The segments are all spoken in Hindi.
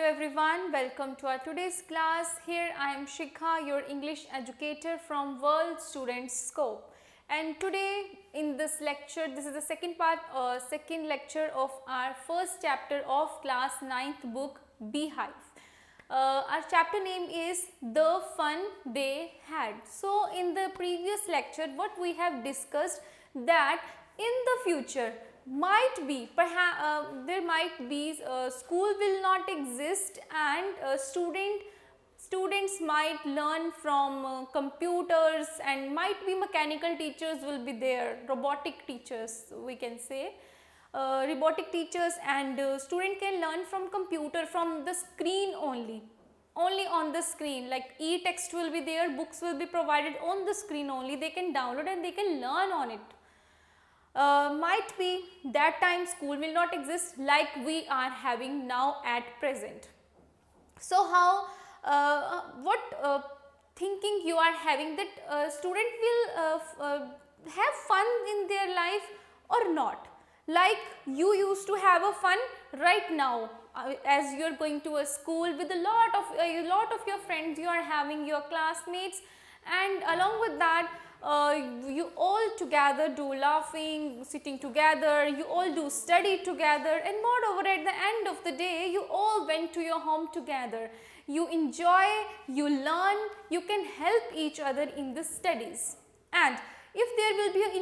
everyone, welcome to our today's class. Here I am Shikha, your English educator from World Student Scope. And today in this lecture, this is the second lecture of our first chapter of class 9th book Beehive. Our chapter name is The Fun They Had. So in the previous lecture, what we have discussed that in the future, there might be school will not exist and students might learn from computers, and might be mechanical teachers will be there, robotic teachers we can say, robotic teachers, and student can learn from computer, from the screen only on the screen, like e-text will be there, books will be provided on the screen only, they can download and they can learn on it. Might be that time school will not exist like we are having now at present. So how what thinking you are having that student will have fun in their life or not, like you used to have a fun right now as you are going to a school with a lot of your friends, you are having your classmates, and along with that you all together do laughing, sitting together, you all do study together, and moreover at the end of the day you all went to your home together, you enjoy, you learn, you can help each other in the studies. And if there will be an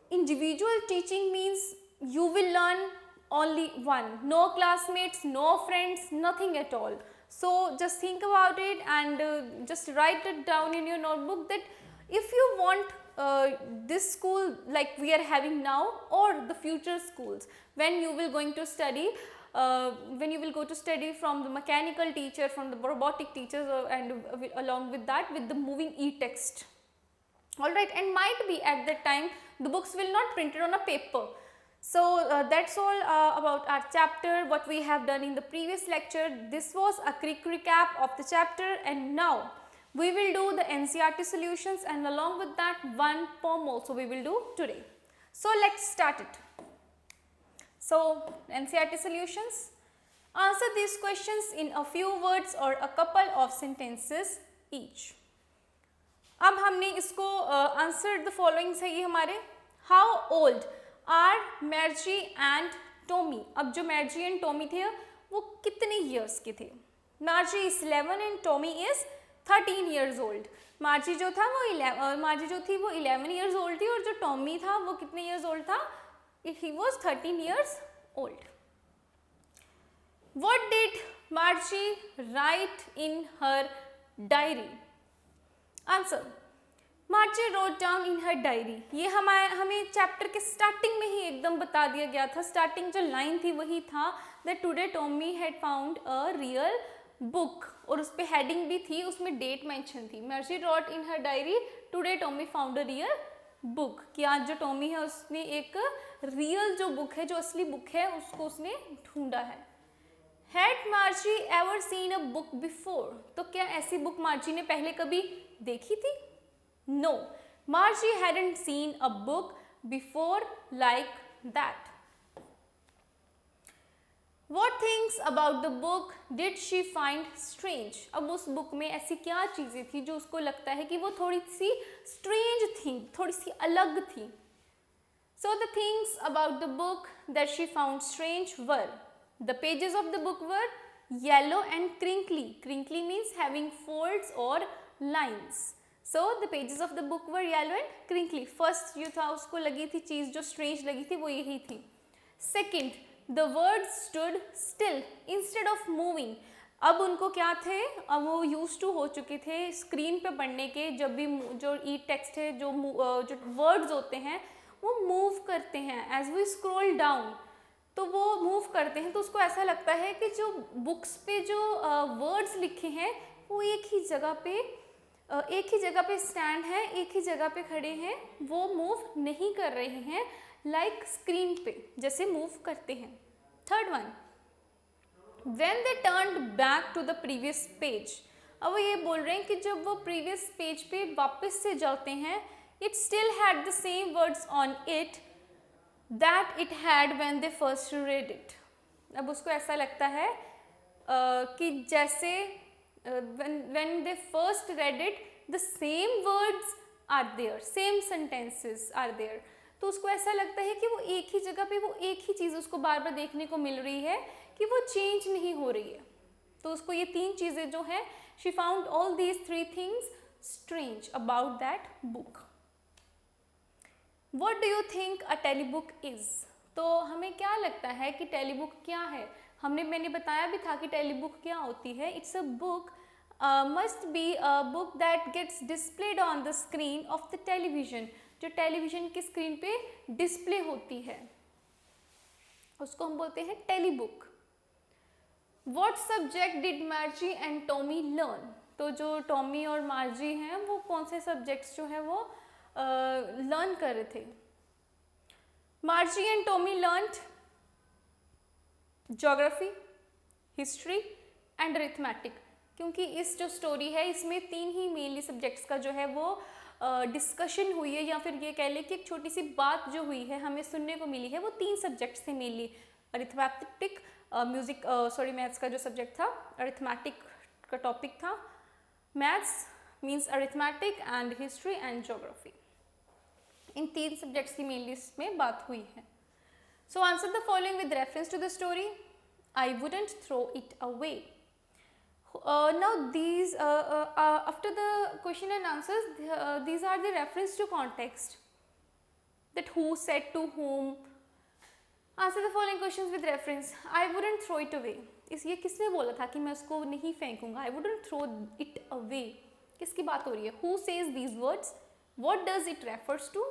individual teaching means you will learn only one, no classmates, no friends, nothing at all. So just think about it and just write it down in your notebook that if you want this school like we are having now, or the future schools when you will going to study, when you will go to study from the mechanical teacher, from the robotic teachers, and along with that with the moving e-text. Alright, and might be at that time the books will not printed on a paper. So that's all about our chapter, what we have done in the previous lecture. This was a quick recap of the chapter, and now we will do the NCERT solutions, and along with that one poem also we will do today. So let's start it. So NCERT solutions, answer these questions in a few words or a couple of sentences each. अब हमने इसको आंसर द फॉलोइंग है ये हमारे. How old are Margie and Tommy. अब जो मैर्जी एंड टॉमी थे वो कितने ईयर्स के थे? मार्जी is 11 and Tommy is 13 years old. मार्जी जो था वो मार्जी जो थी वो 11 ईयर्स ओल्ड थी, और जो टॉमी था वो कितने ईयर्स ओल्ड था? He was 13 years old. What did मार्जी right in her diary? Answer, मार्जी wrote down in her diary. ये हमें चैप्टर के स्टार्टिंग में ही एकदम बता दिया गया था. स्टार्टिंग जो लाइन थी वही था that today Tommy had found a real book, और उस पर हेडिंग भी थी, उसमें डेट मेंशन थी. मार्जी wrote in her diary today Tommy found a real book, कि आज जो टॉमी है उसने एक रियल जो बुक है, जो असली बुक है, उसको उसने ढूंढा है. Had मार्जी ever seen a book before? तो क्या ऐसी बुक मार्जी ने पहले कभी देखी थी? No, Margie hadn't seen a book before like that. What things about the book did she find strange? अब उस बुक में ऐसी क्या चीज़ें थी जो उसको लगता है कि वो थोड़ी सी strange थी, थोड़ी सी अलग थी. So the things about the book that she found strange were, the pages of the book were yellow and crinkly. Crinkly means having folds or lines. So the pages of the book were yellow and crinkly. First जो था उसको लगी थी चीज़ जो strange लगी थी वो यही थी. Second, the words stood still instead of moving. अब उनको क्या थे, अब वो used to हो चुके थे स्क्रीन पे पढ़ने के. जब भी जो ई टेक्स्ट है, जो वर्ड्स होते हैं वो मूव करते हैं. एज वी स्क्रॉल डाउन तो वो मूव करते हैं, तो उसको ऐसा लगता है कि जो बुक्स पे जो वर्ड्स लिखे हैं वो एक ही जगह पे स्टैंड है, एक ही जगह पे खड़े हैं, वो मूव नहीं कर रहे हैं लाइक स्क्रीन पे जैसे मूव करते हैं. Third one, when they turned back to the previous page. अब वो ये बोल रहे हैं कि जब वो प्रीवियस पेज पे वापस से जाते हैं, it still had the same words on it that it had when they first read it. अब उसको ऐसा लगता है कि जैसे when they first read it the same words are there, same sentences are there, तो उसको ऐसा लगता है कि वो एक ही जगह पे वो एक ही चीज़ उसको बार बार देखने को मिल रही है कि वो चेंज नहीं हो रही है। तो उसको ये तीन चीज़ें जो है, she found all these three things strange about that book. What do you think a telebook is? तो हमें क्या लगता है कि टेलीबुक क्या है? मैंने बताया भी था कि टेलीबुक क्या होती है। It's a book, must be a book that gets displayed on the screen of the television, जो टेलीविजन की स्क्रीन पे डिस्प्ले होती है उसको हम बोलते हैं टेलीबुक। What subject did Margie and Tommy learn? तो जो टॉमी और मार्जी हैं वो कौन से सब्जेक्ट्स जो है वो लर्न कर रहे थे? Margie and Tommy learned geography, history and arithmetic, क्योंकि इस जो स्टोरी है इसमें तीन ही मेनली सब्जेक्ट्स का जो है वो डिस्कशन हुई है, या फिर ये कह लें कि एक छोटी सी बात जो हुई है हमें सुनने को मिली है, वो तीन सब्जेक्ट्स थे मेनली। अरिथमेटिक, मैथ्स का जो सब्जेक्ट था, अरिथमेटिक का टॉपिक था, maths means arithmetic and history and geography. इन तीन सब्जेक्ट्स की मेनली इसमें बात हुई है। So answer the following with reference to the story. I wouldn't throw it away. Now these after the question and answers, these are the reference to context, that who said to whom. Answer the following questions with reference. I wouldn't throw it away. ये किसने बोला था कि मैं उसको नहीं फेंकूंगा? I wouldn't throw it away. किसकी बात हो रही है? Who says these words? What does it refers to?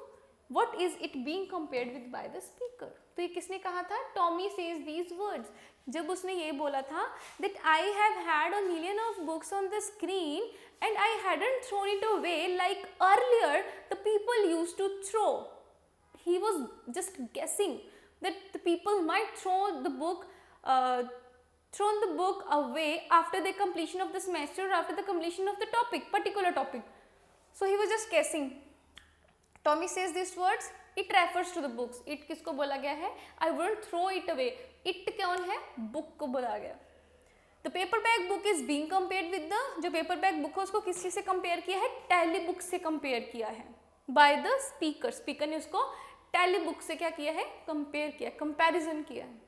What is it being compared with by the speaker? तो ये किसने कहा था? Tommy says these words. जब उसने ये बोला था that I have had a million of books on the screen and I hadn't thrown it away like earlier the people used to throw. He was just guessing that the people might thrown the book away after the completion of the semester or after the completion of the particular topic. So he was just guessing. Tommy says these words. It refers to the books. It किसको बोला गया है? I won't throw it away. It कौन है? Book को बोला गया। The paperback book is being compared with the, जो paperback book है उसको किस चीज़ से कंपेयर किया है? टेलीबुक से कंपेयर किया है by the speaker. स्पीकर ने उसको टेलीबुक से क्या किया है? कंपेयर किया, कंपैरिजन किया है।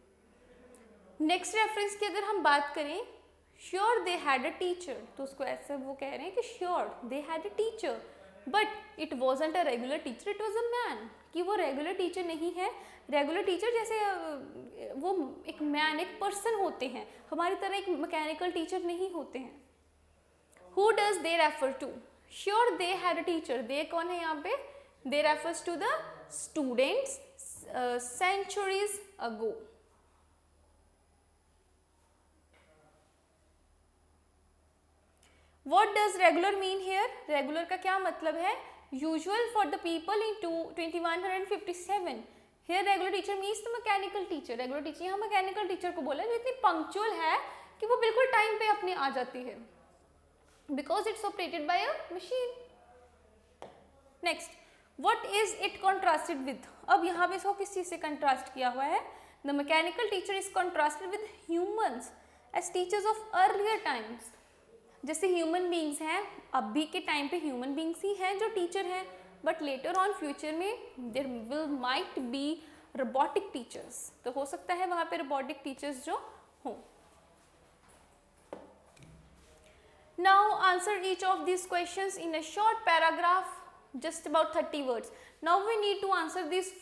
नेक्स्ट रेफरेंस की अगर हम बात करें, sure they had a teacher, तो उसको ऐसे वो कह रहे हैं कि sure they had a teacher but it wasn't a regular teacher, it was a man, कि वो रेगुलर टीचर नहीं है। रेगुलर टीचर जैसे वो एक मैन, एक पर्सन होते हैं, हमारी तरह एक मैकेनिकल टीचर नहीं होते हैं। Who does they refer to? Sure they had a teacher, they कौन है यहाँ पे? They refers to the students centuries ago. What does regular mean here? Regular का क्या मतलब है? Usual for the people in 2157. Here regular teacher means the mechanical teacher. Regular teacher यहाँ mechanical teacher को बोला जो इतनी punctual है कि वो बिल्कुल टाइम पे अपने आ जाती है, because it's operated by a machine. Next, what is it contrasted with? अब यहाँ पे इसको किस चीज़ से contrast किया हुआ है? The mechanical teacher is contrasted with humans as teachers of earlier times. जैसे ह्यूमन बींग्स हैं, अभी के टाइम पे ह्यूमन बींग्स ही हैं जो टीचर हैं, बट लेटर ऑन फ्यूचर में there will might be robotic teachers, तो हो सकता है वहाँ पे रोबोटिक टीचर्स जो हों। Now answer each of this questions in a short paragraph, just about 30 words. Now we need to answer this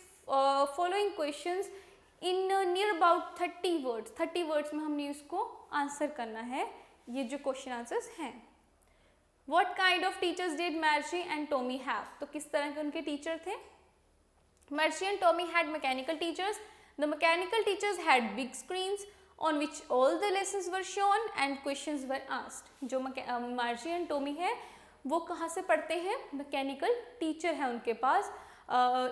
following questions in near about 30 words. 30 words में हमने इसको आंसर करना है, ये जो क्वेश्चन आंसर्स हैं। What kind of teachers did Margie and Tommy have? तो किस तरह के उनके टीचर थे? Margie and Tommy had mechanical teachers. The mechanical teachers had big screens on which all the lessons were shown and questions were asked. जो Margie and Tommy है वो कहाँ से पढ़ते हैं? मैकेनिकल टीचर है उनके पास,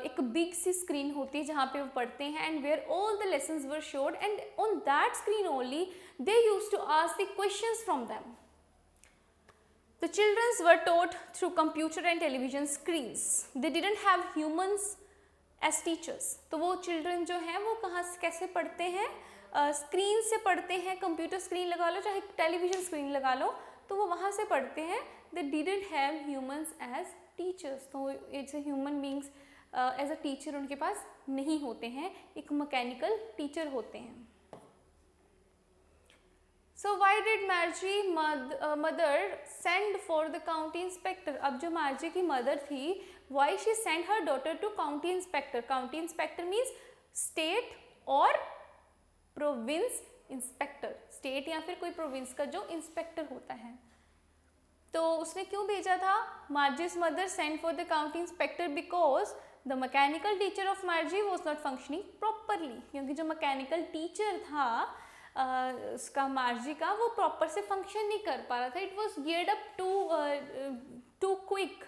एक बिग सी स्क्रीन होती है जहाँ पे वो पढ़ते हैं, and where all the lessons were showed and on that screen only they used to ask the questions from them. The childrens were taught through computer and television screens, they didn't have humans as teachers. तो वो चिल्ड्रन जो हैं वो कहाँ से कैसे पढ़ते हैं? स्क्रीन से पढ़ते हैं, कंप्यूटर स्क्रीन लगा लो चाहे टेलीविज़न स्क्रीन लगा लो, तो वो वहाँ से पढ़ते हैं. They didn't have humans as teachers. तो it's a human beings as a teacher उनके पास नहीं होते हैं, एक मैकेनिकल टीचर होते हैं. So why did Margie mother send for the county inspector? अब जो मार्जी की मदर थी, why she sent her daughter to county inspector? County inspector means state और province inspector. State या फिर कोई province का जो inspector होता है. तो उसने क्यों भेजा था? Margie's mother sent for the county inspector because the mechanical teacher of Margie was not functioning properly. क्योंकि जो mechanical teacher था उसका मार्जी का, वो प्रॉपर से फंक्शन नहीं कर पा रहा था. It was geared up too quick.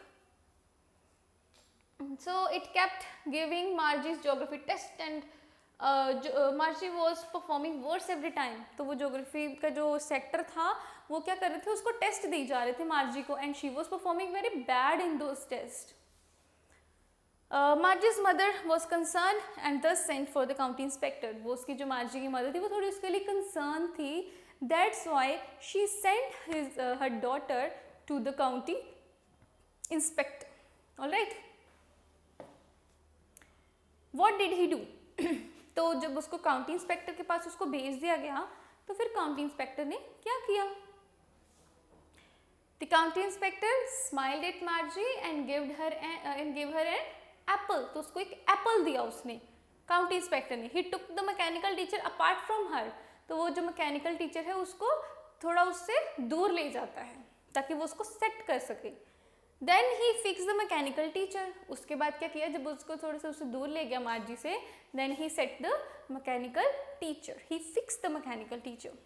So it kept giving Margie's geography test and Margie was performing worse every time. तो वो ज्योग्राफी का जो सेक्टर था वो क्या कर रहे थे, उसको टेस्ट दी जा रहे थे मार्जी को, and she was performing very bad in those test. Margie's mother was concerned and thus sent for the county inspector. वो उसकी जो मार्जी की मदर थी वो थोड़ी उसके लिए कंसर्न थी. That's why she sent her daughter to the county inspector. All right. What did he do? तो जब उसको काउंटी इंस्पेक्टर के पास उसको भेज दिया गया, तो फिर काउंटी इंस्पेक्टर ने क्या किया? The county inspector smiled at Margie and gave her an apple. तो उसको एक एप्पल दिया उसने, काउंटी इंस्पेक्टर ने. He took the mechanical teacher apart from her. तो वो जो मैकेनिकल टीचर है उसको थोड़ा उससे दूर ले जाता है ताकि वो उसको सेट कर सके. Then he fix the mechanical teacher. उसके बाद क्या किया, जब उसको थोड़ा सा उससे दूर ले गया मार्जी से, then he set the mechanical teacher. He fix the mechanical teacher.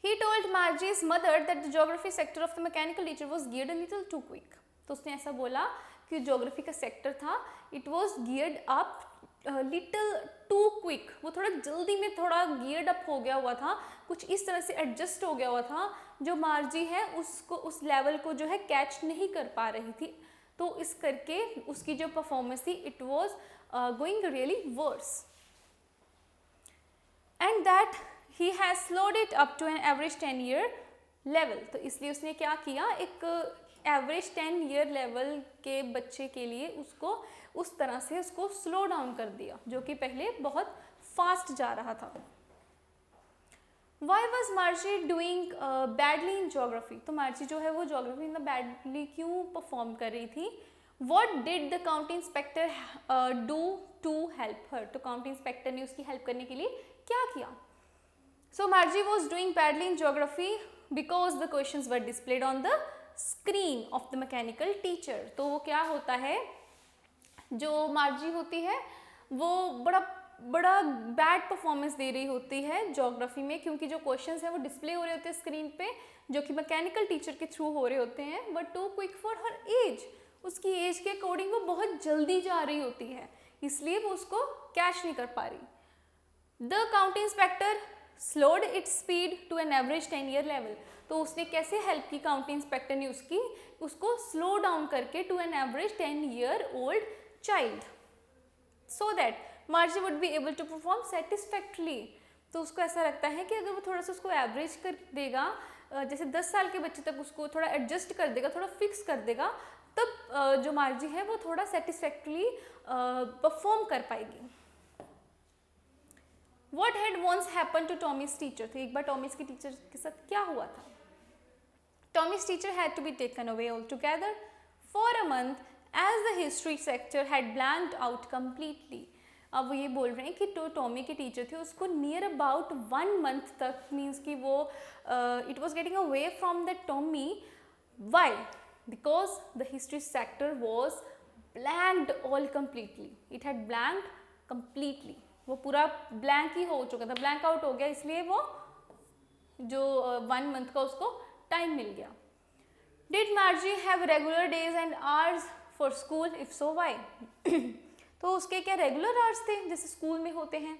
He told Margie's mother that the geography sector of the mechanical teacher was geared a little too quick. तो उसने ऐसा बोला कि ज्योग्राफी का सेक्टर था, it was geared up little too quick. वो थोड़ा जल्दी में थोड़ा गियर्ड अप हो गया हुआ था, कुछ इस तरह से एडजस्ट हो गया हुआ था, जो मार्जी है उसको उस लेवल को जो है कैच नहीं कर पा रही थी. तो इस करके उसकी जो परफॉर्मेंस थी, it was going really worse. And that he has slowed it up to an average 10-year level. तो इसलिए उसने क्या किया, एक एवरेज 10-year लेवल के बच्चे के लिए उसको उस तरह से उसको स्लो डाउन कर दिया, जो कि पहले बहुत फास्ट जा रहा था. Why was Margie doing badly in geography? तो मार्जी जो है वो ज्योग्राफी में बैडली क्यों परफॉर्म कर रही थी? What did the county inspector do to help her? तो काउंटी इंस्पेक्टर ने उसकी हेल्प करने के लिए क्या किया? So Margie was doing badly in geography because the questions were displayed on the screen of the mechanical teacher. तो वो क्या होता है, जो मार्जी होती है वो बड़ा बैड परफॉर्मेंस दे रही होती है ज्योग्राफी में, क्योंकि जो क्वेश्चंस हैं वो डिस्प्ले हो रहे होते हैं स्क्रीन पे, जो कि मैकेनिकल टीचर के थ्रू हो रहे होते हैं, but too quick for her age. उसकी एज के अकॉर्डिंग वो बहुत जल्दी जा रही होती है, इसलिए वो उसको कैच नहीं कर पा रही. The county inspector slowed its speed to an average 10-year level. तो उसने कैसे हेल्प की, काउंटी इंस्पेक्टर ने उसको स्लो डाउन करके to an average 10-year-old child, so that Margie would be able to perform satisfactorily. तो उसको ऐसा लगता है कि अगर वो थोड़ा सा उसको एवरेज कर देगा, जैसे 10 साल के बच्चे तक उसको थोड़ा एडजस्ट कर देगा, थोड़ा फिक्स कर देगा, तब जो मार्जी है वो थोड़ा सेटिस्फैक्टरली परफॉर्म कर पाएगी. What had once happened to Tommy's teacher? तो एक बार टॉमीज की टीचर के साथ क्या हुआ था? Tommy's teacher had to be taken away altogether for a month as the history sector had blanked out completely. अब वो ये बोल रहे हैं कि तो टॉमी के टीचर थे, उसको नियर अबाउट 1 month तक, मीन्स कि वो it was getting away from the Tommy. Why? Because the history sector was blanked all completely. It had blanked completely. वो पूरा ब्लैंक ही हो चुका था, ब्लैंक आउट हो गया, इसलिए वो जो 1 month का उसको टाइम मिल गया. Did Margie have regular days and hours for school? If so why? तो उसके क्या रेगुलर आवर्स थे जैसे स्कूल में होते हैं?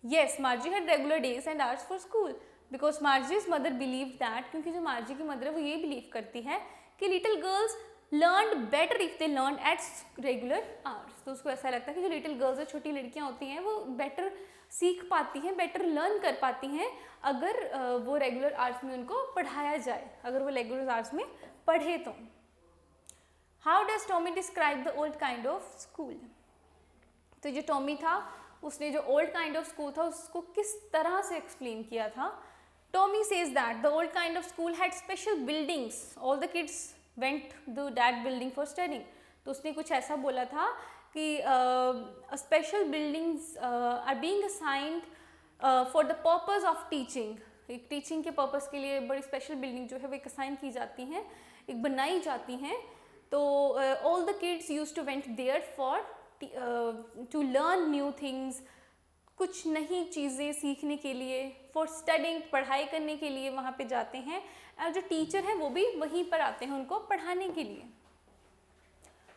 Yes, Margie had regular days and hours for school because Margie's mother believe that, क्योंकि जो मार्जी की मदर है वो ये बिलीव करती है कि little girls learn better if they learn at regular hours. तो उसको ऐसा लगता है कि जो लिटिल गर्ल्स और छोटी लड़कियां होती हैं वो बेटर सीख पाती हैं, बेटर लर्न कर पाती हैं अगर वो रेगुलर आवर्स में उनको पढ़ाया जाए, अगर वो रेगुलर आवर्स में पढ़े तो। How does Tommy describe the old kind of school. तो जो टॉमी था उसने जो ओल्ड काइंड ऑफ स्कूल था उसको किस तरह से एक्सप्लेन किया था। Tommy says that the old kind of school had special buildings, all the kids went to that building for studying. तो उसने कुछ ऐसा बोला था कि special buildings are being assigned for the purpose of teaching. एक टीचिंग के पर्पस के लिए बड़ी स्पेशल बिल्डिंग जो है वो एक असाइन की जाती हैं, एक बनाई जाती हैं। तो all the kids use to went there for to learn new things, कुछ नई चीज़ें सीखने के लिए, फॉर स्टडिंग, पढ़ाई करने के लिए वहाँ पे जाते हैं। और जो टीचर हैं वो भी वहीं पर आते हैं उनको पढ़ाने के लिए।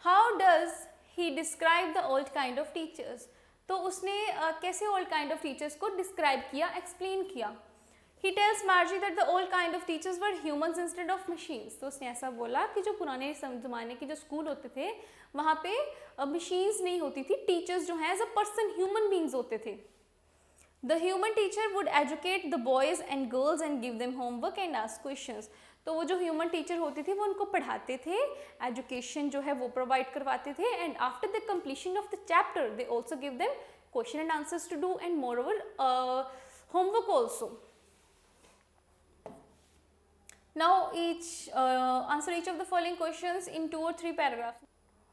How does he describe the old kind of teachers. तो उसने कैसे ओल्ड काइंड ऑफ टीचर्स को डिस्क्राइब किया, एक्सप्लेन किया। He tells Margie that the old kind of teachers were humans instead of machines। तो उसने ऐसा बोला कि जो पुराने ज़माने के जो स्कूल होते थे वहाँ पे मशीन्स नहीं होती थी, टीचर्स जो हैं as a person human beings होते थे। The human teacher would educate the boys and girls and give them homework and ask questions। तो वो जो ह्यूमन टीचर होती थी वो उनको पढ़ाते थे, एजुकेशन जो है वो प्रोवाइड करवाते थे, and after the completion of the chapter they also give them question and answers to do and moreover homework also. Now answer each of the following questions in 2 or 3 paragraphs.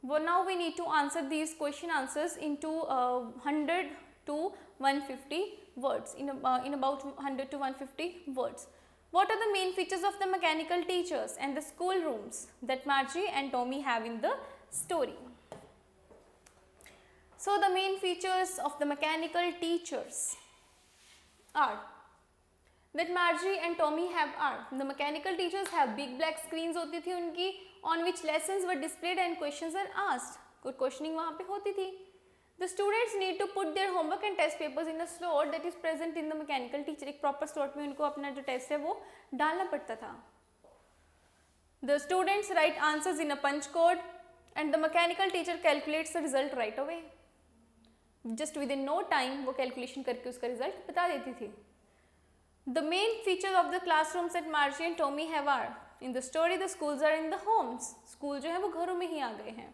Well, now we need to answer these question answers into 100 to 150 words, in about 100 to 150 words. What are the main features of the mechanical teachers and the school rooms that Margie and Tommy have in the story? So the main features of the mechanical teachers are that Margie and Tommy have are the mechanical teachers have big black screens होती थी उनकी, on which lessons were displayed and questions are asked। कुछ questioning वहाँ पे होती थी। The students need to put their homework and test papers in a slot that is present in the mechanical teacher। एक proper slot में उनको अपना जो टेस्ट है वो डालना पड़ता था। The students write answers in a punch code and the mechanical teacher calculates the result right away। Just within no time वो calculation करके उसका result बता देती थी। The main features of the classrooms that Margie and Tommy have are, in the story the schools are in the homes। School जो है वो घरों में ही आ गए हैं।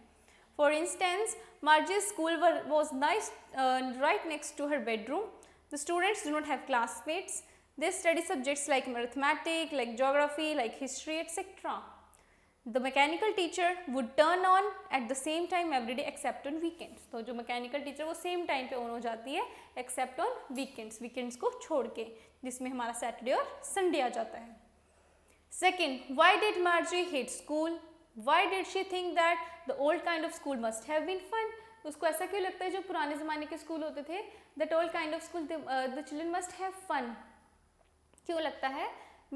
For instance, Margie's school was nice right next to her bedroom। The students do not have classmates। They study subjects like arithmetic, like geography, like history, etc। The mechanical teacher would turn on at the same time every day except on weekends। तो जो mechanical teacher वो same time पे ऑन हो जाती है except on weekends, weekends को छोड़ के, जिसमें हमारा सैटरडे और संडे आ जाता है। Second, why did Margie hate school? Why did she think that the old kind of school must have been fun? उसको ऐसा क्यों लगता है जो पुराने ज़माने के स्कूल होते थे that old kind of school the children must have fun? क्यों लगता है?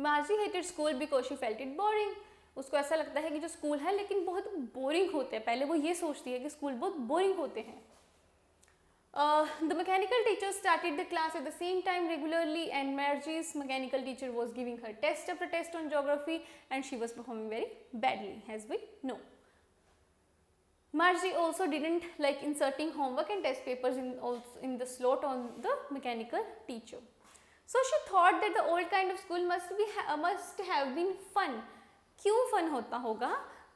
Margie hated school because she felt it boring। उसको ऐसा लगता है कि जो स्कूल है लेकिन बहुत बोरिंग होते हैं। पहले वो ये सोचती है कि स्कूल बहुत बोरिंग होते हैं। The mechanical teacher started the class at the same time regularly and Margie's mechanical teacher was giving her test after test on geography and she was performing very badly, as we know. Margie also didn't like inserting homework and test papers in the slot on the mechanical teacher. So she thought that the old kind of school must have been fun। क्यों फन होता होगा?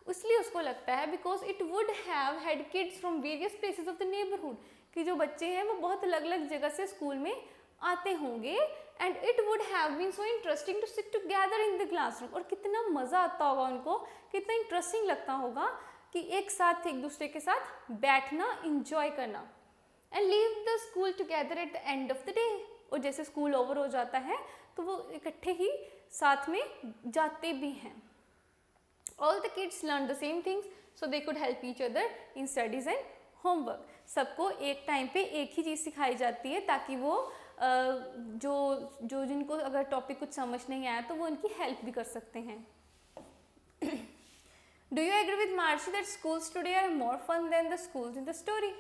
इसलिए उसको लगता है because it would have had kids from various places of the neighborhood। कि जो बच्चे हैं वो बहुत अलग अलग जगह से स्कूल में आते होंगे and it would have been so interesting to sit together in the classroom। और कितना मज़ा आता होगा उनको, कितना इंटरेस्टिंग लगता होगा कि एक साथ एक दूसरे के साथ बैठना, इंजॉय करना। and leave the school together at the end of the day। और जैसे स्कूल ओवर हो जाता है तो वो इकट्ठे ही साथ में जाते भी हैं। All the kids learned the same things so they could help each other in studies and homework। सबको एक टाइम पे एक ही चीज़ सिखाई जाती है ताकि वो जिनको अगर टॉपिक कुछ समझ नहीं आया तो वो उनकी हेल्प भी कर सकते हैं। Do you agree with Margie that schools today are more fun than the schools in the story?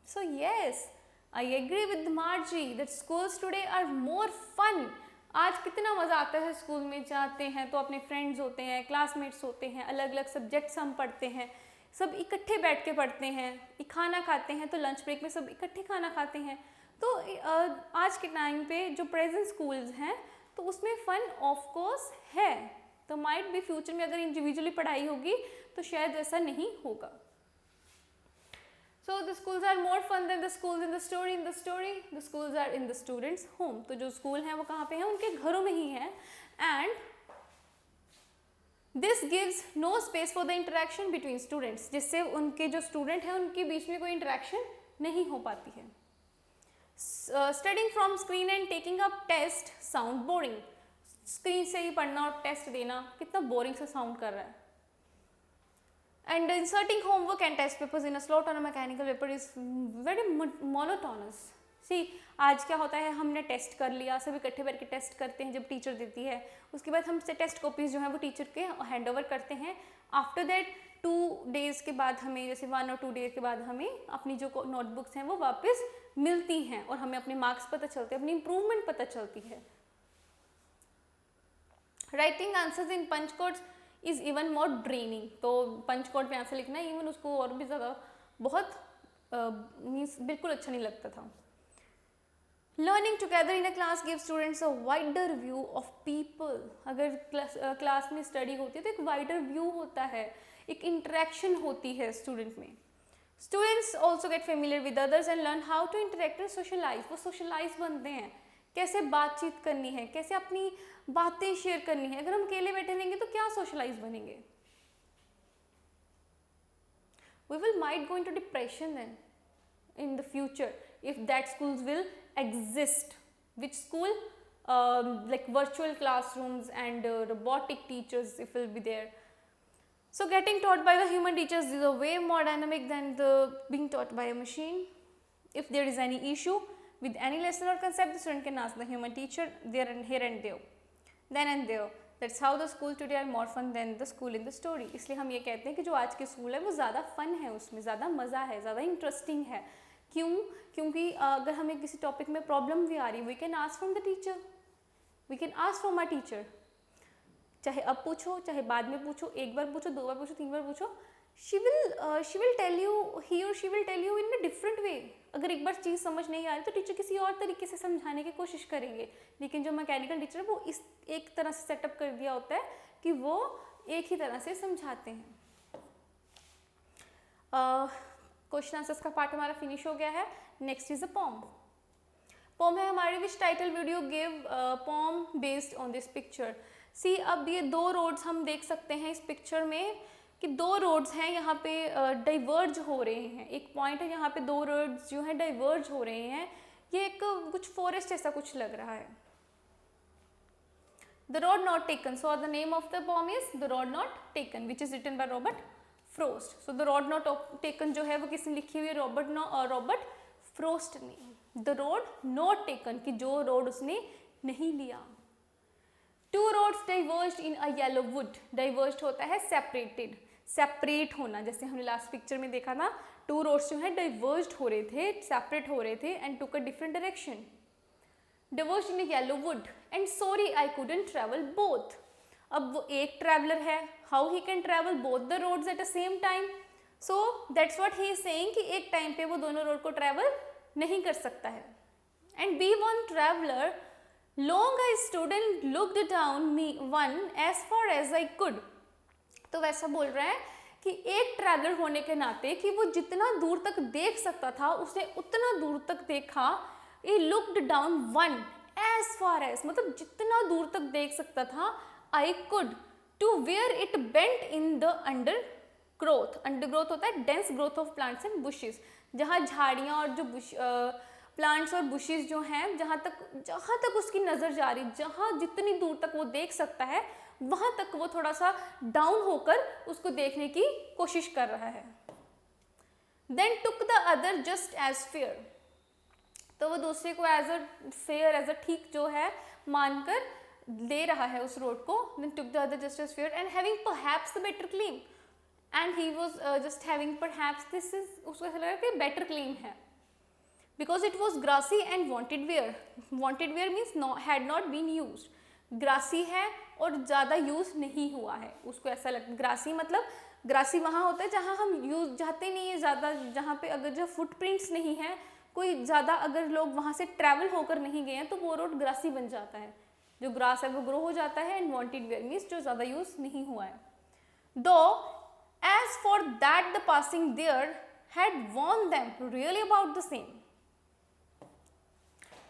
So yes, I agree with Margie that schools today are more fun, आज कितना मज़ा आता है, स्कूल में जाते हैं तो अपने फ्रेंड्स होते हैं, क्लासमेट्स होते हैं, अलग अलग सब्जेक्ट्स हम पढ़ते हैं, सब इकट्ठे बैठ के पढ़ते हैं, खाना खाते हैं तो लंच ब्रेक में सब इकट्ठे खाना खाते हैं। तो आज के टाइम पे जो प्रेजेंट स्कूल्स हैं तो उसमें फ़न ऑफ कोर्स है, तो माइट भी फ्यूचर में अगर इंडिविजुअली पढ़ाई होगी तो शायद ऐसा नहीं होगा। So the schools are more fun than the schools in the story. In the story, the schools are in the students' home. तो जो स्कूल हैं वो कहाँ पे हैं, उनके घरों में ही हैं। And this gives no space for the interaction between students, जिससे उनके जो स्टूडेंट हैं उनके बीच में कोई इंटरेक्शन नहीं हो पाती है। Studying from screen and taking up test sound boring. Screen से ही पढ़ना और टेस्ट देना कितना बोरिंग सा साउंड कर रहा है। And inserting homework and test papers in a slot on a mechanical paper is very monotonous. See, आज क्या होता है, हमने टेस्ट कर लिया, सब इकट्ठे बैठ के टेस्ट करते हैं जब टीचर देती है, उसके बाद हम टेस्ट कॉपीज जो है वो टीचर के हैंड ओवर करते हैं। आफ्टर दैट 2 days के बाद हमें, जैसे 1 और 2 days के बाद हमें अपनी जो नोटबुक्स हैं वो वापस मिलती हैं और हमें अपने मार्क्स पता चलते हैं, अपनी इम्प्रूवमेंट पता चलती है। Writing answers in punch codes is even more draining. तो पंच कोड पे आंसर लिखना इवन उसको और भी ज़्यादा बहुत मीन्स बिल्कुल अच्छा नहीं लगता था। Learning together in a class give students a wider view of people. अगर क्लास में स्टडी होती है तो एक वाइडर व्यू होता है, एक इंटरेक्शन होती है स्टूडेंट में। Students also get familiar with others and learn how to interact and socialise. वो सोशलाइज बनते हैं, कैसे बातचीत करनी है, कैसे अपनी बातें शेयर करनी है। अगर हम अकेले बैठे रहेंगे तो क्या सोशलाइज बनेंगे? We will might go into depression then in the future if that schools will exist. Which school? Like virtual classrooms and robotic teachers if will be there. So getting taught by the human teachers is a way more dynamic than the being taught by a machine. If there is any issue with any lesson or concept, the student can ask the human teacher there and here and there, then and there. That's how the school today are more fun than the school in the story. इसलिए हम ये कहते हैं कि जो आज के स्कूल है वो ज़्यादा फन है, उसमें ज़्यादा मज़ा है, ज़्यादा इंटरेस्टिंग है। क्यों? क्योंकि अगर हमें किसी टॉपिक में प्रॉब्लम भी आ रही, we can ask from the teacher, we can ask from our teacher. चाहे अब पूछो, चाहे बाद में पूछो, 1 बार पूछो, 2 बार पूछो, 3 बार पूछो, she will tell you, he or she will tell you in a different way. अगर एक बार चीज़ समझ नहीं आ रही तो टीचर किसी और तरीके से समझाने की कोशिश करेंगे। लेकिन जो मैकेनिकल टीचर है वो इस एक तरह से सेटअप कर दिया होता है कि वो एक ही तरह से समझाते हैं। क्वेश्चन आंसर्स का पार्ट हमारा फिनिश हो गया है। Next is a poem. Poem है हमारी which title video give poem based on this picture. See, अब ये 2 रोड्स हम देख सकते हैं इस पिक्चर में कि 2 रोड्स हैं यहाँ पे डाइवर्ज हो रहे हैं। एक पॉइंट है यहाँ पे 2 रोड्स जो हैं डाइवर्ज हो रहे हैं। ये एक कुछ फॉरेस्ट जैसा कुछ लग रहा है। The road not taken, so the name of the poem is the road not taken which is written by Robert Frost. So the road not taken जो है वो किसने लिखी हुई है? रॉबर्ट फ्रोस्ट ने। द रोड नॉट टेकन कि जो रोड उसने नहीं लिया। 2 roads diverged in a yellow wood. Diverged होता है सेपरेटेड, सेपरेट होना, जैसे हमने लास्ट पिक्चर में देखा था। 2 roads जो है डाइवर्ज्ड हो रहे थे, सेपरेट हो रहे थे and took a different direction. Diverged in a yellow wood and sorry I couldn't travel both. अब वो एक ट्रैवलर है, how he can travel both the roads at the same time? So that's what he is saying कि एक टाइम पे वो दोनों रोड को ट्रैवल नहीं कर सकता है। And be one traveler, long I stood and looked down me one as far as I could. तो वैसा बोल रहा है कि एक ट्रैवलर होने के नाते कि वो जितना दूर तक देख सकता था उसने उतना दूर तक देखा। He looked down one as far as, मतलब जितना दूर तक देख सकता था, I could, to where it bent in the undergrowth. Undergrowth होता है dense growth of plants and bushes, जहाँ झाड़ियाँ और जो प्लांट्स और बुशेस जो हैं, जहाँ तक उसकी नज़र जा रही, जहाँ जितनी दूर तक वो देख सकता है वहाँ तक वो थोड़ा सा डाउन होकर उसको देखने की कोशिश कर रहा है। Then took the other just as fair. तो वो दूसरे को as a fair, as a ठीक जो है मानकर दे रहा है उस रोड को। Then took the other just as fair and having perhaps the better claim. And he was just having perhaps, this is, उसको ऐसा लगा कि better claim है। because it was grassy and wanted wear. Wanted wear means had not been used. Grassy है और ज़्यादा यूज़ नहीं हुआ है, उसको ऐसा लगता है। ग्रासी मतलब ग्रासी वहाँ होता है जहाँ हम यूज़ जाते नहीं है ज़्यादा, जहाँ पे अगर जो फुटप्रिंट्स नहीं है, कोई ज़्यादा अगर लोग वहाँ से ट्रैवल होकर नहीं गए हैं तो वो रोड ग्रासी बन जाता है, जो ग्रास है वो ग्रो हो जाता है। एंड वांटेड वेयर मीन्स जो ज़्यादा यूज़ नहीं हुआ है। Though as for that the passing there had worn them really about the same.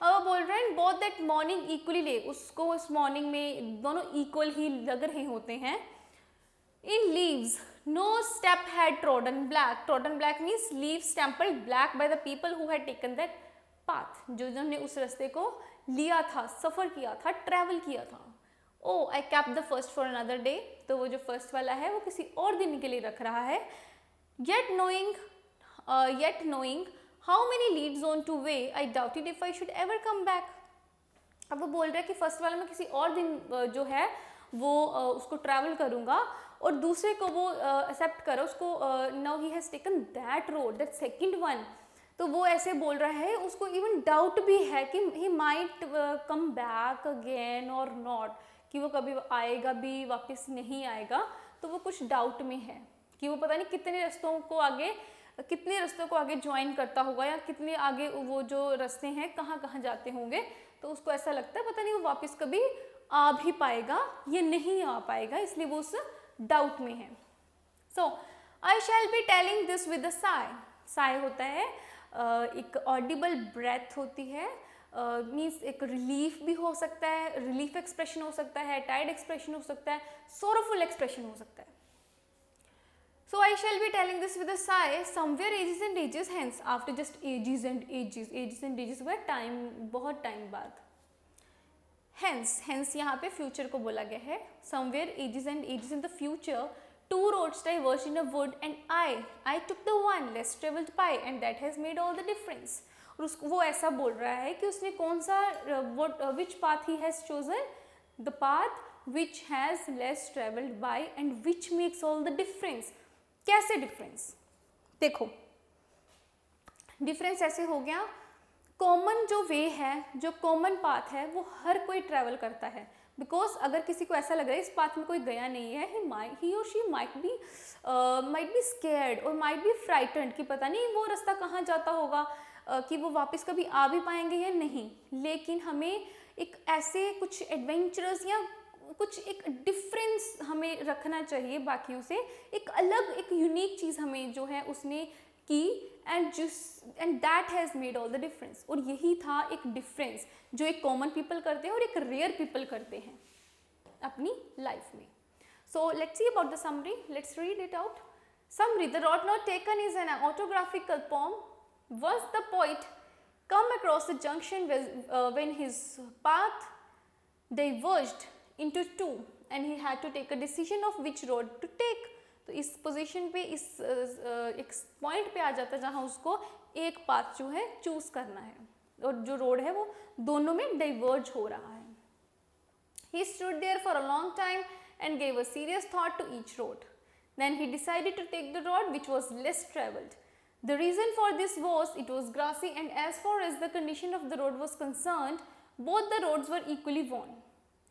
अब बोल रहे हैं बोथ दैट मॉर्निंग इक्वली ले, उसको उस मॉर्निंग में दोनों इक्वल ही लग रहे होते हैं। In leaves no step had trodden black, trodden black means leaves stamped black by the people who had taken that path, जो जिन्होंने उस रास्ते को लिया था, सफ़र किया था, ट्रैवल किया था। Oh I kept the first for another day, तो वो जो फर्स्ट वाला है वो किसी और दिन के लिए रख रहा है। Yet knowing how many leads on to way I doubted if I should ever come back। अब वो बोल रहा है कि फर्स्ट वाला मैं किसी और दिन जो है वो उसको ट्रैवल करूँगा, और दूसरे को वो एक्सेप्ट करो उसको, now he has taken that road, that second one. तो वो ऐसे बोल रहा है, उसको इवन डाउट भी है कि he might come back again और नॉट, कि वो कभी आएगा भी वापस नहीं आएगा। तो वो कुछ डाउट में है कि वो पता नहीं कितने रस्तों को आगे ज्वाइन करता होगा, या कितने आगे वो जो रास्ते हैं कहाँ कहाँ जाते होंगे। तो उसको ऐसा लगता है पता नहीं वो वापस कभी आ भी पाएगा या नहीं आ पाएगा, इसलिए वो उस डाउट में है। So I shall be telling this with a sigh. Sigh होता है एक ऑडिबल ब्रेथ होती है, मीन्स एक रिलीफ भी हो सकता है, रिलीफ एक्सप्रेशन हो सकता है, टायर्ड एक्सप्रेशन हो सकता है, सोरोफुल एक्सप्रेशन हो सकता है। So I shall be telling this with a sigh, somewhere ages and ages hence, after just ages and ages हुआ टाइम, बहुत टाइम बाद। hence यहाँ पे future को बोला गया है। somewhere ages and ages in the future, two roads diverged in a wood and I took the one less travelled by and that has made all the difference। और उसको वो ऐसा बोल रहा है कि उसने कौन सा which path he has chosen, the path which has less travelled by and which makes all the difference। कैसे डिफरेंस? देखो डिफरेंस ऐसे हो गया, कॉमन जो वे है, जो कॉमन पाथ है वो हर कोई ट्रैवल करता है। बिकॉज अगर किसी को ऐसा लग रहा है इस पाथ में कोई गया नहीं है, ही और शी माइट बी स्केयर्ड और माइट बी फ्राइटन्ड कि पता नहीं वो रास्ता कहाँ जाता होगा, कि वो वापस कभी आ भी पाएंगे या नहीं। लेकिन हमें एक ऐसे कुछ एडवेंचरस या कुछ एक डिफरेंस हमें रखना चाहिए बाकियों से, एक अलग एक यूनिक चीज़ हमें जो है उसने की, and that has made all the difference. और यही था एक डिफरेंस जो एक कॉमन पीपल करते हैं और एक रेयर पीपल करते हैं अपनी लाइफ में। So let's see about the summary, let's read it out. Summary, the route not taken is an autographical poem. Once the poet come across the junction when his path diverged into two and he had to take a decision of which road to take। तो इस पोजीशन पे इस एक पॉइंट पे आ जाता है जहाँ उसको एक पाथ जो है चूज करना है, और जो रोड है वो दोनों में डाइवर्ज हो रहा है। He stood there for a long time and gave a serious thought to each road. Then he decided to take the road which was less travelled. The reason for this was it was grassy, and as far as the condition of the road was concerned, both the roads were equally worn.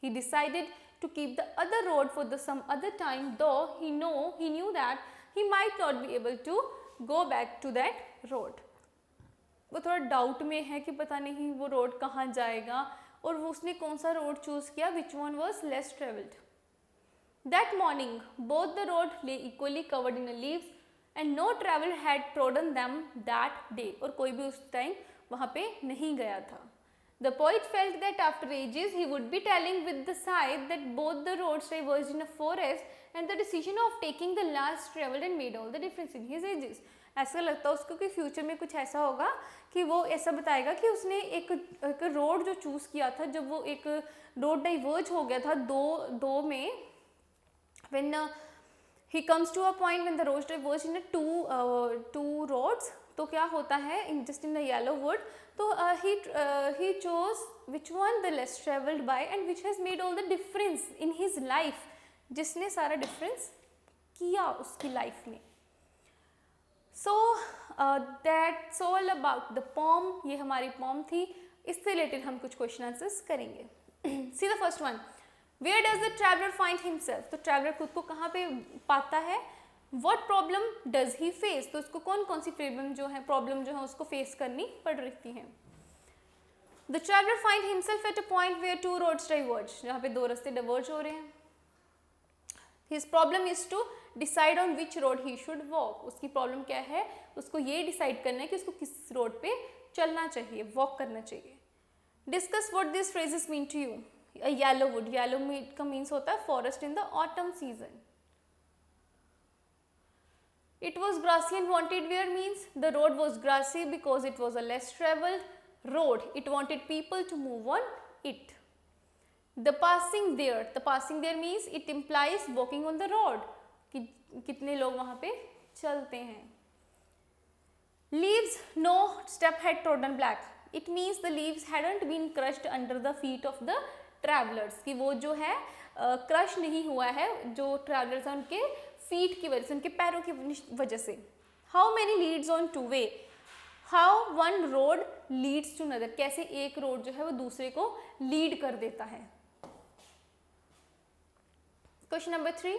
He decided to keep the other road for some other time, though he knew that he might not be able to go back to that road। वो थोड़ा डाउट में है कि पता नहीं वो रोड कहाँ जाएगा, और वो उसने कौन सा रोड चूज किया, which one was less travelled। That morning both the road lay equally covered in leaves and no travel had trodden them that day। और कोई भी उस टाइम वहाँ पे नहीं गया था। The poet felt that after ages he would be telling with the sigh that both the roads diverged in a forest and the decision of taking the last travelled and made all the difference in his ages। ऐसा लगता है उसको कि फ्यूचर में कुछ ऐसा होगा कि वो ऐसा बताएगा कि उसने एक रोड जो चूज़ किया था, जब वो एक रोड डाइवर्ज हो गया था दो में, when he comes to a point when the roads diverge in two roads, तो क्या होता है just in the yellow wood, तो he chose which one the less travelled by and which has made all the difference in his life, जिसने सारा डिफरेंस किया उसकी लाइफ में। So that's all about the pome. ये हमारी पोम थी. इससे रिलेटेड हम कुछ क्वेश्चन आंसर्स करेंगे. See the first one. Where does the traveller find himself? तो ट्रैवलर खुद को कहाँ पे पाता है? What problem does he face? तो उसको कौन कौन सी प्रॉब्लम जो है उसको फेस करनी पड़ रही है. The traveller find himself at a point where two roads diverge. जहाँ पे दो रास्ते डाइवर्ज हो रहे हैं. His problem is to decide on which road he should walk. उसकी प्रॉब्लम क्या है? उसको ये डिसाइड करना है कि उसको किस रोड पे चलना चाहिए, वॉक करना चाहिए. Discuss what this phrases mean to you. Yellow wood. Yellow का मीन्स होता है forest in the autumn season. It was grassy and wanted where means the road was grassy because it was a less traveled road. It wanted people to move on it. The passing there means it implies walking on the road. कि कितने लोग वहाँ पे चलते हैं. Leaves no step had trodden black. It means the leaves hadn't been crushed under the feet of the travelers. कि वो जो है क्रश नहीं हुआ है जो ट्रैवलर्स हैं उनके फीट की वजह से, उनके पैरों की वजह से. How many leads on to way? How one road leads to another. कैसे एक रोड जो है वो दूसरे को लीड कर देता है. Question number 3.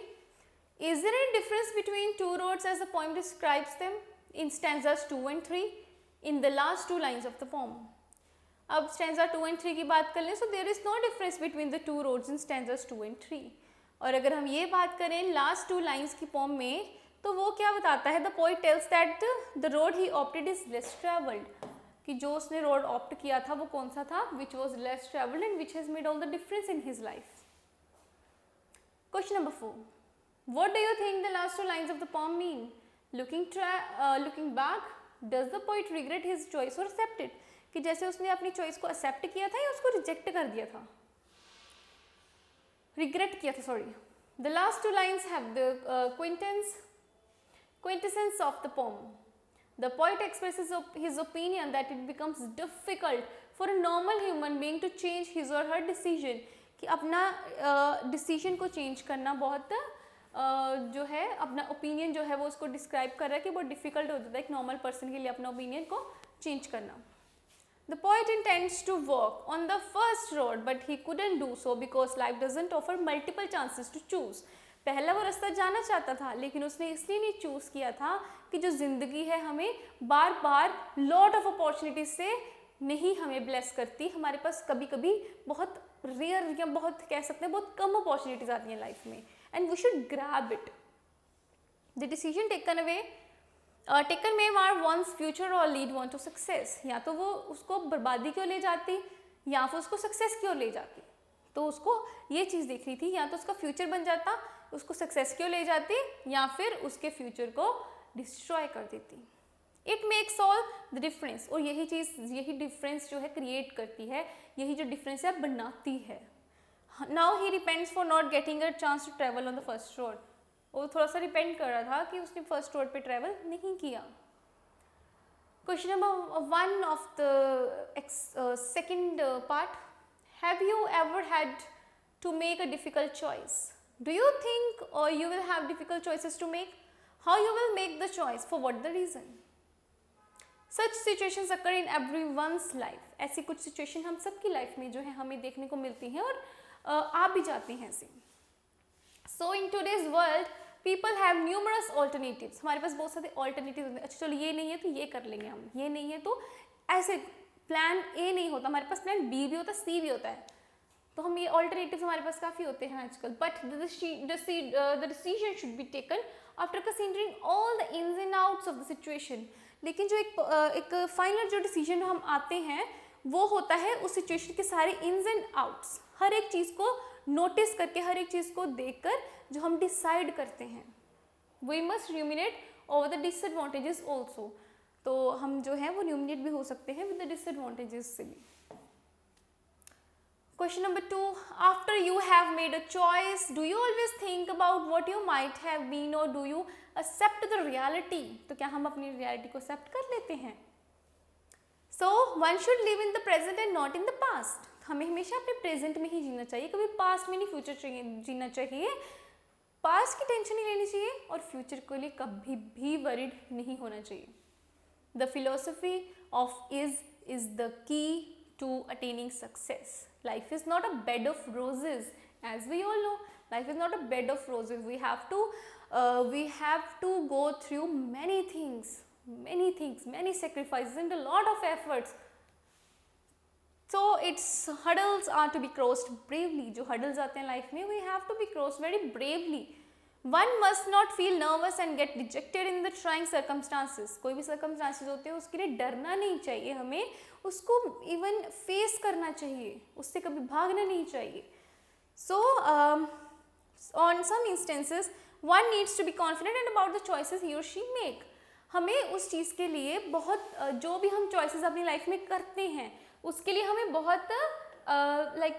Is there any difference between two roads as the poem describes them in stanzas 2 and 3 in the last 2 lines of the poem. अब स्टैंजा 2 and 3 की बात कर लें. So there is no difference between the two roads in stanzas 2 and 3. और अगर हम ये बात करें लास्ट 2 lines की पोम में, तो वो क्या बताता है? The poet tells that the road he opted is less travelled. कि जो उसने रोड ऑप्ट किया था वो कौन सा था? Which was less travelled and which has made all the difference in his life. Question number 4. What do you think the last 2 lines of the pome mean? Looking back, does the poet regret his choice और एक्सेप्ट इट? कि जैसे उसने अपनी चॉइस को एक्सेप्ट किया था या उसको रिजेक्ट कर दिया था? रिग्रेट किया था, sorry. The last 2 lines have the quintessence of the poem. The poet expresses his opinion that it becomes difficult for a normal human being to change his or her decision. कि अपना डिसीजन को चेंज करना बहुत जो है, अपना ओपिनियन जो है वो उसको डिस्क्राइब कर रहा है कि बहुत डिफिकल्ट हो जाता है एक नॉर्मल पर्सन के लिए अपना ओपिनियन को चेंज करना. The poet intends to walk on the first road, but he couldn't do so because life doesn't offer multiple chances to choose. पहला वो रास्ता जाना चाहता था लेकिन उसने इसलिए नहीं चूज़ किया था कि जो ज़िंदगी है हमें बार बार लॉट ऑफ अपॉर्चुनिटीज से नहीं हमें ब्लेस करती. हमारे पास कभी कभी बहुत रेयर या बहुत कह सकते हैं बहुत कम अपॉर्चुनिटीज आती हैं लाइफ में, and we should grab it. The decision taken में आर वंस फ्यूचर और लीड वन टू सक्सेस. या तो वो उसको बर्बादी की ओर ले जाती या फिर उसको सक्सेस की ओर ले जाती. तो उसको ये चीज़ देखनी थी, या तो उसका फ्यूचर बन जाता, उसको सक्सेस की ओर ले जाती, या फिर उसके फ्यूचर को डिस्ट्रॉय कर देती. It makes all the difference. और यही चीज़, यही डिफरेंस जो है क्रिएट करती है, यही जो डिफरेंस है बनाती है. Now he repents for not getting a chance to travel on the first road. वो थोड़ा सा डिपेंड कर रहा था कि उसने फर्स्ट रोड पे ट्रैवल नहीं किया. Question number 1 of the second part. Have you ever had to make a difficult choice? Do you think or you will have difficult choices to make? How you will make the choice? For what the reason? Such situations occur in everyone's life. ऐसी कुछ सिचुएशन हम सबकी लाइफ में जो है हमें देखने को मिलती हैं और आ भी जाती हैं ऐसे. So in today's world, people have numerous alternatives. हमारे पास बहुत सारे alternatives होते हैं. अच्छा चलो ये नहीं है तो ये कर लेंगे हम, ये नहीं है तो ऐसे. प्लान ए नहीं होता हमारे पास, प्लान बी भी होता है, सी भी होता है. तो हम ये ऑल्टरनेटिव्स हमारे पास काफ़ी होते हैं आजकल. But the decision should be taken after considering all the ins and outs of the situation. लेकिन जो एक फाइनल जो डिसीजन हम आते हैं वो होता है उस सिचुएशन के सारे इन्स एंड आउट्स, हर एक चीज़ को नोटिस करके, हर एक चीज़ को देखकर जो हम डिसाइड करते हैं. We must ruminate over the disadvantages also. तो हम जो है वो र्यूमिनेट भी हो सकते हैं विद द डिसएडवांटेजेस से भी. Question number 2. After you have made a choice, do you always think about what you might have been or do you accept the reality? तो क्या हम अपनी reality को accept कर लेते हैं? So one should live in the present and not in the past. हमें हमेशा अपने present में ही जीना चाहिए, कभी past में नहीं future जीना चाहिए. past की टेंशन नहीं लेनी चाहिए और future के लिए कभी भी worried नहीं होना चाहिए. The philosophy of is the key to attaining success. Life is not a bed of roses, as we all know. Life is not a bed of roses. We have to go through many things, many sacrifices and a lot of efforts. So its hurdles are to be crossed bravely. जो hurdles आते हैं life में, we have to be crossed very bravely. One must not feel nervous and get dejected in the trying circumstances. कोई भी circumstances होते हैं उसके लिए डरना नहीं चाहिए, हमें उसको even face करना चाहिए, उससे कभी भागना नहीं चाहिए. So on some instances one needs to be confident about the choices he or she make. हमें उस चीज़ के लिए बहुत जो भी हम choices अपनी life में करते हैं उसके लिए हमें बहुत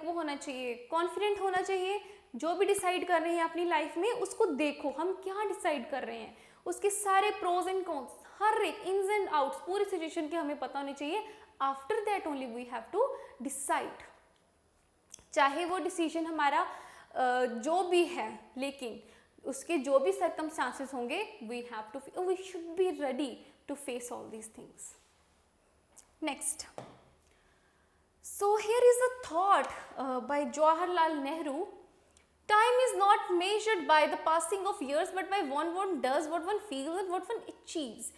वो होना चाहिए, कॉन्फिडेंट होना चाहिए. जो भी डिसाइड कर रहे हैं अपनी लाइफ में उसको देखो हम क्या डिसाइड कर रहे हैं, उसके सारे प्रोज एंड कॉन्स, हर एक इन्स एंड आउट्स, पूरी सिचुएशन के हमें पता होनी चाहिए. After that only we have to decide. चाहे वो डिसीजन हमारा जो भी है, लेकिन उसके जो भी सर्कमस्टांसेस होंगे we should be ready to face all these things. Next, so here is a thought by Jawaharlal Nehru. Time is not measured by the passing of years but by what one does, what one feels and what one achieves.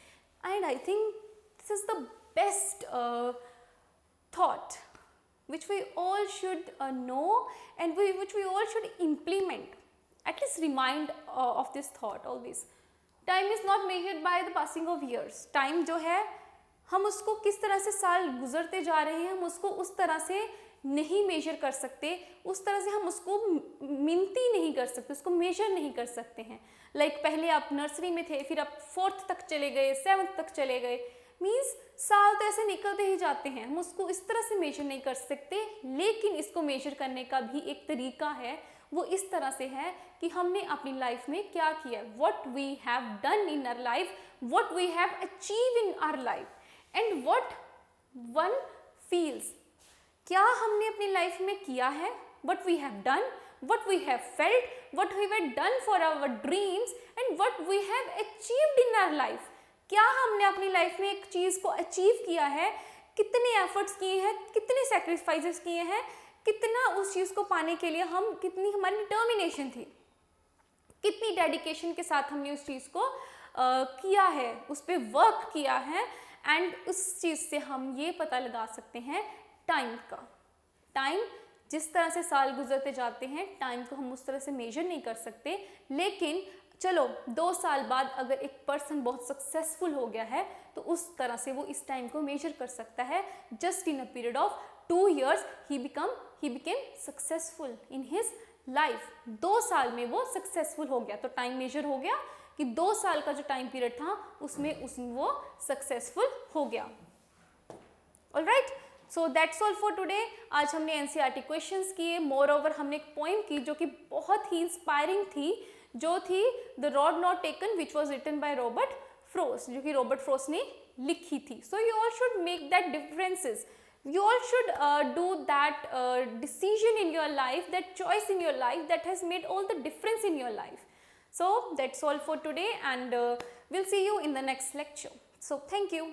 And I think this is the best thought which we all should know and which we all should implement. At least remind of this thought always. Time is not measured by the passing of years. Time जो है हम उसको किस तरह से साल गुजरते जा रहे हैं हम उसको उस तरह से नहीं मेजर कर सकते, उस तरह से हम उसको मिनती नहीं कर सकते, उसको मेजर नहीं कर सकते हैं. पहले आप नर्सरी में थे, फिर आप 4th तक चले गए, 7th तक चले गए, मीन्स साल तो ऐसे निकलते ही जाते हैं, हम उसको इस तरह से मेजर नहीं कर सकते. लेकिन इसको मेजर करने का भी एक तरीका है, वो इस तरह से है कि हमने अपनी लाइफ में क्या किया, what we have done in our life, what we have achieve in our life and what one feels. क्या हमने अपनी लाइफ में किया है, what we have done, what we have felt, what we have done for our dreams and what we have achieved in our life. क्या हमने अपनी लाइफ में एक चीज़ को अचीव किया है, कितने एफर्ट्स किए हैं, कितने सैक्रिफाइसेस किए हैं, कितना उस चीज़ को पाने के लिए कितनी हमारी डिटर्मिनेशन थी, कितनी डेडिकेशन के साथ हमने उस चीज़ को किया है, उस पर वर्क किया है. एंड उस चीज़ से हम ये पता लगा सकते हैं टाइम का. टाइम जिस तरह से साल गुजरते जाते हैं, टाइम को हम उस तरह से मेजर नहीं कर सकते. लेकिन चलो 2 साल बाद अगर एक पर्सन बहुत सक्सेसफुल हो गया है तो उस तरह से वो इस टाइम को मेजर कर सकता है. Just in a period of 2 years he became successful in his life. 2 साल में वो सक्सेसफुल हो गया, तो टाइम मेजर हो गया कि 2 साल का जो टाइम पीरियड था उसमें वो सक्सेसफुल हो गया. Alright, so that's all for today. आज हमने एनसीईआरटी क्वेश्चंस किए, मोर ओवर हमने एक पोइम की जो कि बहुत ही इंस्पायरिंग थी, जो थी the road not taken which was written by Robert Frost, जो कि रॉबर्ट फ्रोस्ट ने लिखी थी. So you all should make that differences, you all should do that decision in your life, that choice in your life that has made all the difference in your life. So that's all for today and we'll see you in the next lecture. So thank you.